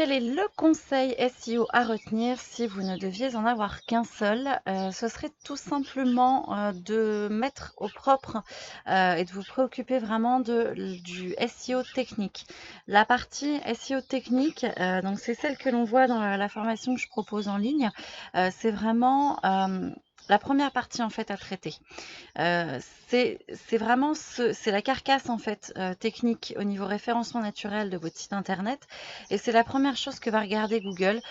quel est le conseil SEO à retenir si vous ne deviez en avoir qu'un seul? Ce serait tout simplement, de mettre au propre, et de vous préoccuper vraiment du SEO technique. La partie SEO technique, donc c'est celle que l'on voit dans la formation que je propose en ligne. C'est vraiment, la première partie en fait à traiter. Heu, c'est vraiment c'est la carcasse en fait, technique au niveau référencement naturel de votre site internet et c'est la première chose que va regarder Google,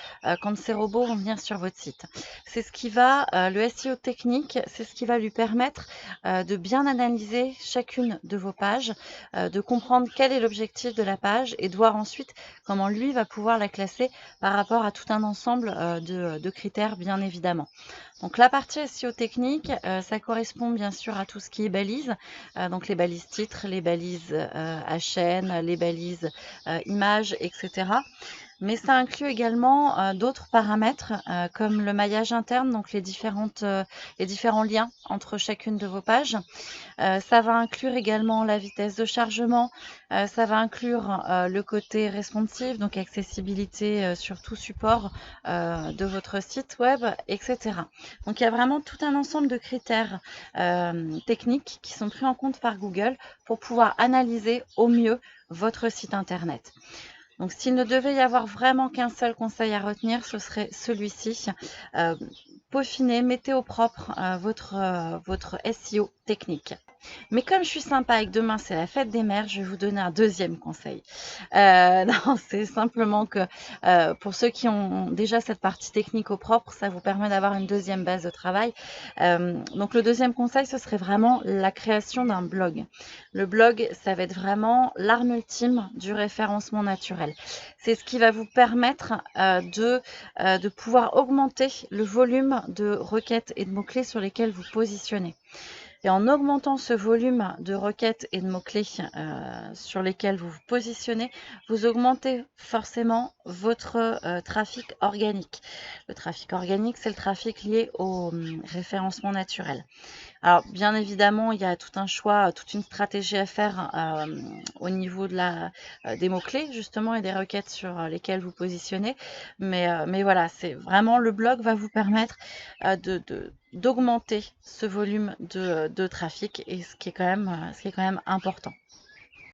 quand ces robots vont venir sur votre site. C'est ce qui va, le SEO technique, c'est ce qui va lui permettre, de bien analyser chacune de vos pages, de comprendre quel est l'objectif de la page et de voir ensuite comment lui va pouvoir la classer par rapport à tout un ensemble, de critères bien évidemment. Donc la partie SEO technique, ça correspond bien sûr à tout ce qui est balises, donc les balises titres, les balises, HN, les balises, images et cetera. Mais ça inclut également, d'autres paramètres, comme le maillage interne, donc les différents liens entre chacune de vos pages. Ça va inclure également la vitesse de chargement, ça va inclure, le côté responsive, donc accessibilité, sur tout support, de votre site web et cetera. Donc il y a vraiment tout un ensemble de critères, techniques qui sont pris en compte par Google pour pouvoir analyser au mieux votre site internet. Donc s'il ne devait y avoir vraiment qu'un seul conseil à retenir, ce serait celui-ci. Peaufinez, mettez au propre, votre SEO technique. Mais comme je suis sympa et que demain c'est la fête des mères, je vais vous donner un deuxième conseil. Non, c'est simplement que, pour ceux qui ont déjà cette partie technique au propre, ça vous permet d'avoir une deuxième base de travail. Donc le deuxième conseil, ce serait vraiment la création d'un blog. Le blog, ça va être vraiment l'arme ultime du référencement naturel. C'est ce qui va vous permettre, de pouvoir augmenter le volume de requêtes et de mots-clés sur lesquels vous positionnez. Et en augmentant ce volume de requêtes et de mots-clés, sur lesquels vous vous positionnez, vous augmentez forcément votre, trafic organique. Le trafic organique, c'est le trafic lié au, référencement naturel. Alors bien évidemment, il y a tout un choix, toute une stratégie à faire, au niveau des mots-clés justement et des requêtes sur, lesquelles vous positionnez. Mais voilà, c'est vraiment le blog va vous permettre, d'augmenter ce volume de trafic et ce qui est quand même important.